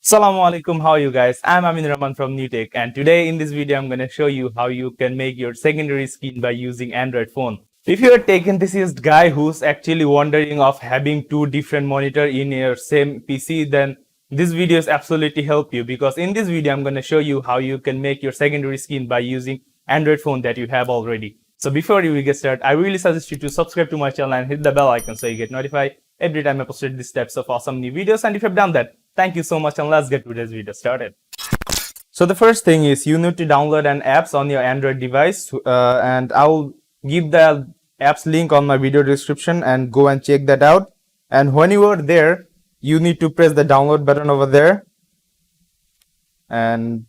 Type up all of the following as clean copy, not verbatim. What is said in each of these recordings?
Assalamu alaikum, how are you guys? I'm Aminur from NewTech, and today in this video I'm going to show you how you can make your secondary screen by using Android phone. If you're a tech enthusiast guy who's actually wondering of having two different monitor in your same PC, then this video is absolutely help you, because in this video I'm going to show you how you can make your secondary screen by using Android phone that you have already. So before you get started, I really suggest you to subscribe to my channel and hit the bell icon so you get notified every time I posted these types of awesome new videos. And if you've done that, thank you so much, and let's get today's video started. So the first thing is you need to download an apps on your Android device, and I'll give the apps link on my video description and go and check that out. And when you are there, you need to press the download button over there, and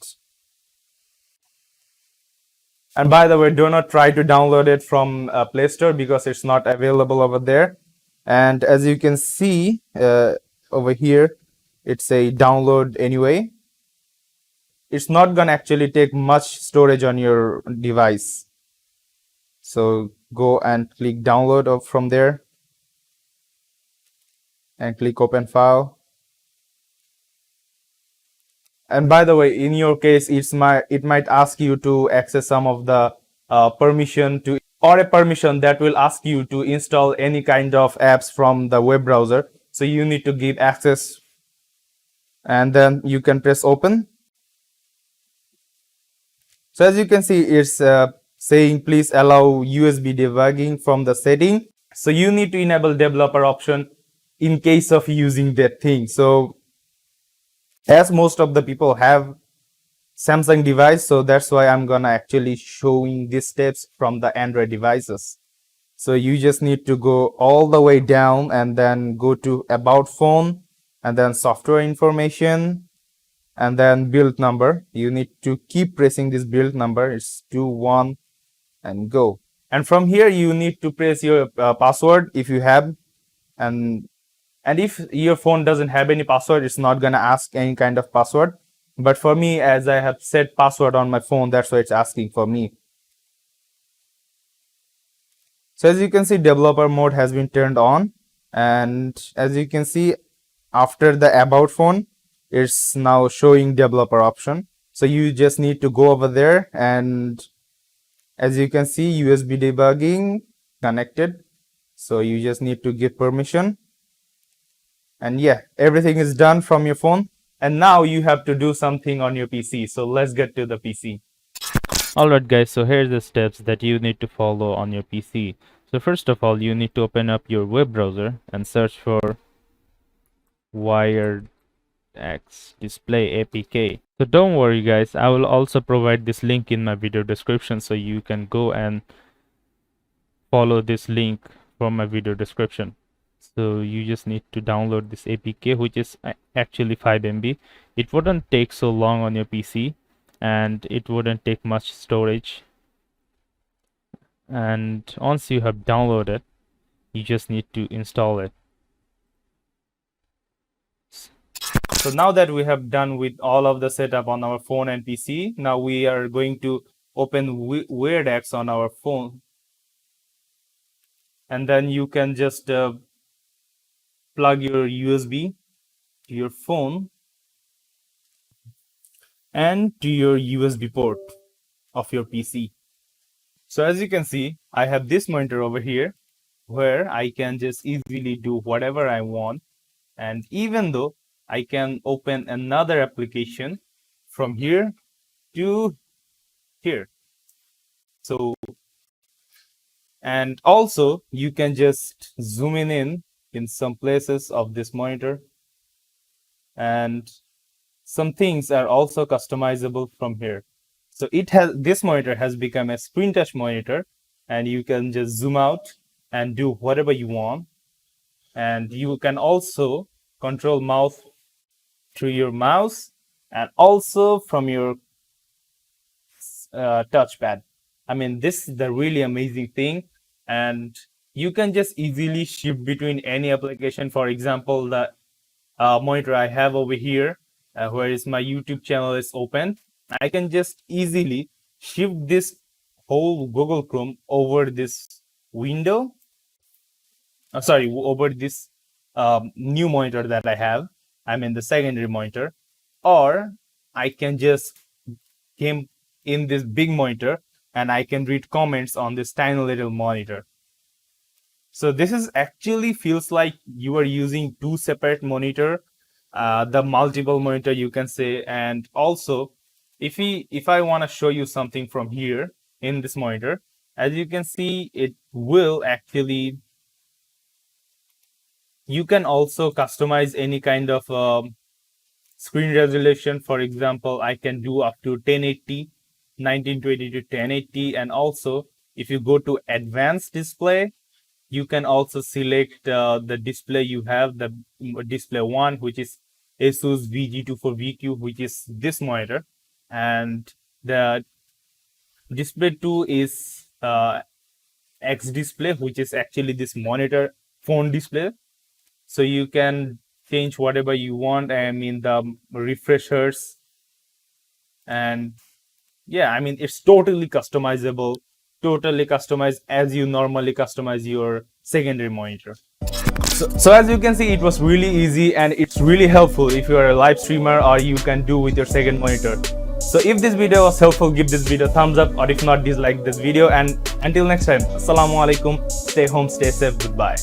by the way, do not try to download it from Play Store because it's not available over there. And as you can see over here, it's a download anyway. It's not gonna actually take much storage on your device. So go and click download from there and click open file. And by the way, in your case, it might ask you to access some of the permission to, or a permission that will ask you to install any kind of apps from the web browser. So you need to give access, and then you can press open. So as you can see, it's saying please allow USB debugging from the setting. So you need to enable developer option in case of using that thing. So as most of the people have Samsung device, so that's why I'm gonna actually showing these steps from the Android devices. So you just need to go all the way down and then go to about phone and then software information and then build number. You need to keep pressing this build number. It's 21 and go. And from here you need to press your password if you have, and if your phone doesn't have any password, it's not gonna ask any kind of password. But for me, as I have set password on my phone, that's why it's asking for me. So as you can see, developer mode has been turned on, and as you can see, after the about phone, it's now showing developer option. So you just need to go over there, and as you can see, USB debugging connected. So you just need to give permission. And yeah, everything is done from your phone. And now you have to do something on your PC. So let's get to the PC. Alright guys, so here's the steps that you need to follow on your PC. So first of all, you need to open up your web browser and search for WiredX Display APK. So don't worry guys, I will also provide this link in my video description, so you can go and follow this link from my video description. So you just need to download this APK, which is actually 5 MB. It wouldn't take so long on your PC, and it wouldn't take much storage. And once you have downloaded, you just need to install it. So now that we have done with all of the setup on our phone and PC, now we are going to open WeirdX on our phone, and then you can just plug your USB to your phone and to your USB port of your PC. So as you can see, I have this monitor over here where I can just easily do whatever I want, and even though I can open another application from here to here. So, and also you can just zoom in some places of this monitor, and some things are also customizable from here. So this monitor has become a screen touch monitor, and you can just zoom out and do whatever you want. And you can also control mouse through your mouse and also from your touchpad. I mean, this is the really amazing thing, and you can just easily shift between any application. For example, the monitor I have over here, where is my YouTube channel is open, I can just easily shift this whole Google Chrome over this window. Over this new monitor that I have. I mean the secondary monitor, or I can just came in this big monitor and I can read comments on this tiny little monitor. So this is actually feels like you are using two separate monitor, the multiple monitor you can say. And also if I want to show you something from here in this monitor, as you can see, it will actually, you can also customize any kind of screen resolution. For example, I can do up to 1080, 1920 to 1080. And also if you go to advanced display, you can also select the display you have, the display one, which is Asus VG24VQ, which is this monitor. And the display 2 is X display, which is actually this monitor phone display. So you can change whatever you want. I mean, the refreshers, and yeah, I mean, it's totally customizable, totally customized as you normally customize your secondary monitor. So as you can see, it was really easy and it's really helpful if you are a live streamer or you can do with your second monitor. So if this video was helpful, give this video a thumbs up, or if not, dislike this video. And until next time, assalamu alaikum, stay home, stay safe, goodbye.